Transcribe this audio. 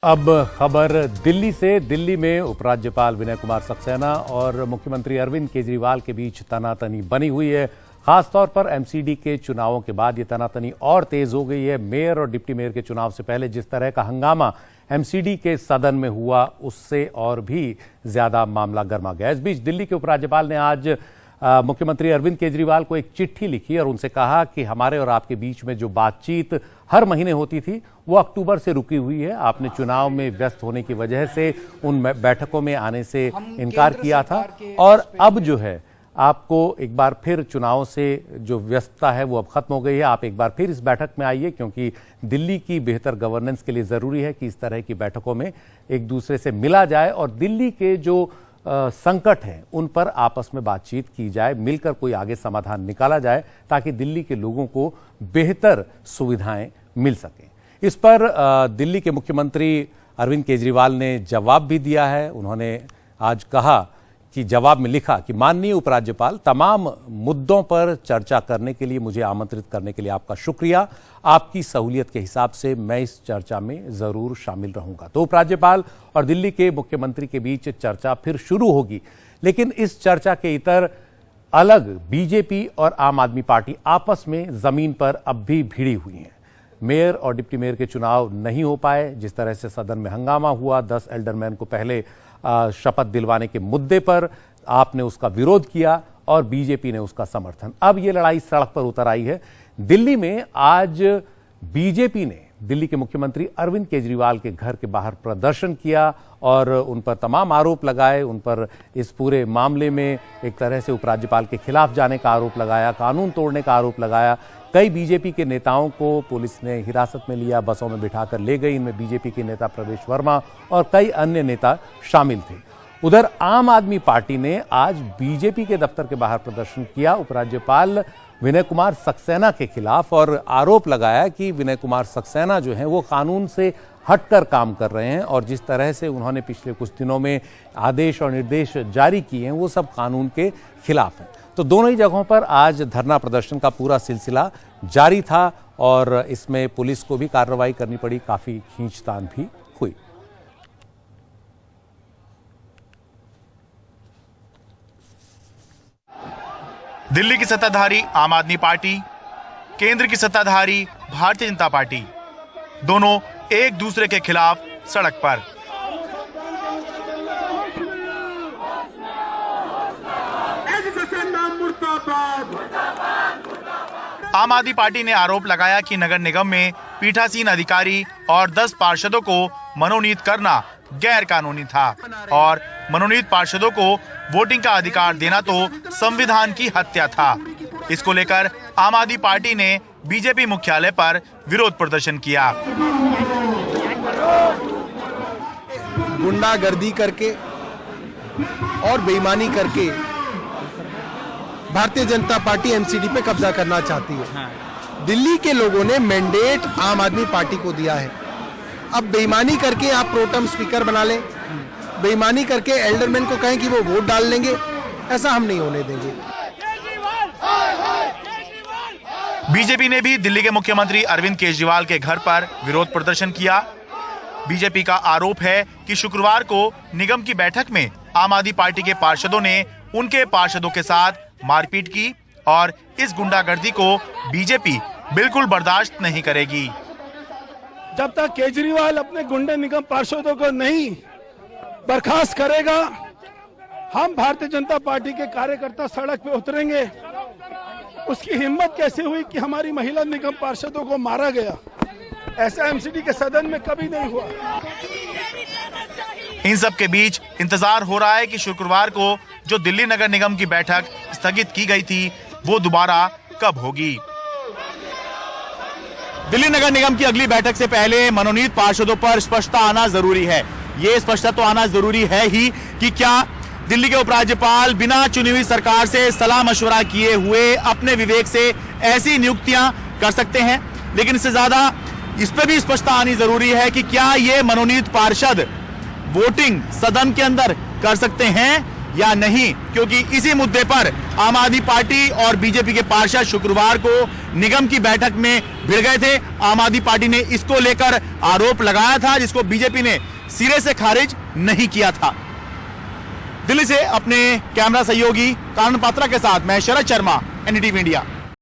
अब खबर दिल्ली से। दिल्ली में उपराज्यपाल विनय कुमार सक्सेना और मुख्यमंत्री अरविंद केजरीवाल के बीच तनातनी बनी हुई है। खासतौर पर एमसीडी के चुनावों के बाद ये तनातनी और तेज हो गई है। मेयर और डिप्टी मेयर के चुनाव से पहले जिस तरह का हंगामा एमसीडी के सदन में हुआ, उससे और भी ज्यादा मामला गर्मा गया। इस बीच दिल्ली के उपराज्यपाल ने आज मुख्यमंत्री अरविंद केजरीवाल को एक चिट्ठी लिखी और उनसे कहा कि हमारे और आपके बीच में जो बातचीत हर महीने होती थी वो अक्टूबर से रुकी हुई है। आपने चुनाव में व्यस्त होने की वजह से उन बैठकों में आने से इनकार किया था और अब जो है आपको एक बार फिर चुनाव से जो व्यस्तता है वो अब खत्म हो गई है। आप एक बार फिर इस बैठक में आइए, क्योंकि दिल्ली की बेहतर गवर्नेंस के लिए जरूरी है कि इस तरह की बैठकों में एक दूसरे से मिला जाए और दिल्ली के जो संकट हैं उन पर आपस में बातचीत की जाए, मिलकर कोई आगे समाधान निकाला जाए ताकि दिल्ली के लोगों को बेहतर सुविधाएं मिल सकें। इस पर दिल्ली के मुख्यमंत्री अरविंद केजरीवाल ने जवाब भी दिया है। उन्होंने आज कहा कि जवाब में लिखा कि माननीय उपराज्यपाल, तमाम मुद्दों पर चर्चा करने के लिए मुझे आमंत्रित करने के लिए आपका शुक्रिया। आपकी सहूलियत के हिसाब से मैं इस चर्चा में जरूर शामिल रहूंगा। तो उपराज्यपाल और दिल्ली के मुख्यमंत्री के बीच चर्चा फिर शुरू होगी, लेकिन इस चर्चा के इतर अलग बीजेपी और आम आदमी पार्टी आपस में जमीन पर अब भी भिड़ी हुई हैं। मेयर और डिप्टी मेयर के चुनाव नहीं हो पाए। जिस तरह से सदन में हंगामा हुआ, 10 एल्डरमैन को पहले शपथ दिलवाने के मुद्दे पर आपने उसका विरोध किया और बीजेपी ने उसका समर्थन। अब ये लड़ाई सड़क पर उतर आई है। दिल्ली में आज बीजेपी ने दिल्ली के मुख्यमंत्री अरविंद केजरीवाल के घर के बाहर प्रदर्शन किया और उन पर तमाम आरोप लगाए। उन पर इस पूरे मामले में एक तरह से उपराज्यपाल के खिलाफ जाने का आरोप लगाया, कानून तोड़ने का आरोप लगाया। कई बीजेपी के नेताओं को पुलिस ने हिरासत में लिया, बसों में बिठाकर ले गई। इनमें बीजेपी के नेता प्रवेश वर्मा और कई अन्य नेता शामिल थे। उधर आम आदमी पार्टी ने आज बीजेपी के दफ्तर के बाहर प्रदर्शन किया उपराज्यपाल विनय कुमार सक्सेना के खिलाफ और आरोप लगाया कि विनय कुमार सक्सेना जो हैं वो कानून से हटकर काम कर रहे हैं और जिस तरह से उन्होंने पिछले कुछ दिनों में आदेश और निर्देश जारी किए हैं वो सब कानून के खिलाफ हैं। तो दोनों ही जगहों पर आज धरना प्रदर्शन का पूरा सिलसिला जारी था और इसमें पुलिस को भी कार्रवाई करनी पड़ी, काफी खींचतान भी हुई। दिल्ली की सत्ताधारी आम आदमी पार्टी, केंद्र की सत्ताधारी भारतीय जनता पार्टी, दोनों एक दूसरे के खिलाफ सड़क पर। आम आदमी पार्टी ने आरोप लगाया कि नगर निगम में पीठासीन अधिकारी और 10 पार्षदों को मनोनीत करना गैर कानूनी था और मनोनीत पार्षदों को वोटिंग का अधिकार देना तो संविधान की हत्या था। इसको लेकर आम आदमी पार्टी ने बीजेपी मुख्यालय पर विरोध प्रदर्शन किया। गुंडागर्दी करके और बेईमानी करके भारतीय जनता पार्टी एमसीडी पे कब्जा करना चाहती है। दिल्ली के लोगों ने मैंडेट आम आदमी पार्टी को दिया है। अब बेईमानी करके आप प्रोटेम स्पीकर बना लें, बेईमानी करके एल्डरमैन को कहें कि वो वोट डाल लेंगे, ऐसा हम नहीं होने देंगे। बीजेपी ने भी दिल्ली के मुख्यमंत्री अरविंद केजरीवाल के घर पर विरोध प्रदर्शन किया। बीजेपी का आरोप है कि शुक्रवार को निगम की बैठक में आम आदमी पार्टी के पार्षदों ने उनके पार्षदों के साथ मारपीट की और इस गुंडागर्दी को बीजेपी बिल्कुल बर्दाश्त नहीं करेगी। जब तक केजरीवाल अपने गुंडे निगम पार्षदों को नहीं बर्खास्त करेगा, हम भारतीय जनता पार्टी के कार्यकर्ता सड़क पे उतरेंगे। उसकी हिम्मत कैसे हुई कि हमारी महिला निगम पार्षदों को मारा गया? ऐसा एमसीडी के सदन में कभी नहीं हुआ। इन सब के बीच इंतजार हो रहा है कि शुक्रवार को जो दिल्ली नगर निगम की बैठक स्थगित की गई थी वो दोबारा कब होगी। दिल्ली नगर निगम की अगली बैठक से पहले मनोनीत पार्षदों पर स्पष्टता आना जरूरी है। ये स्पष्टता तो आना जरूरी है ही कि क्या दिल्ली के उपराज्यपाल बिना चुनी हुई सरकार से सलाह मशवरा किए हुए अपने विवेक से ऐसी नियुक्तियां कर सकते हैं, लेकिन इससे ज्यादा इस पर भी स्पष्टता आनी जरूरी है कि क्या ये मनोनीत पार्षद वोटिंग सदन के अंदर कर सकते हैं या नहीं, क्योंकि इसी मुद्दे पर आम आदमी पार्टी और बीजेपी के पार्षद शुक्रवार को निगम की बैठक में भिड़ गए थे। आम आदमी पार्टी ने इसको लेकर आरोप लगाया था, जिसको बीजेपी ने सिरे से खारिज नहीं किया था। दिल्ली से अपने कैमरा सहयोगी कानन पात्रा के साथ मैं शरद शर्मा, एनडीटीवी इंडिया।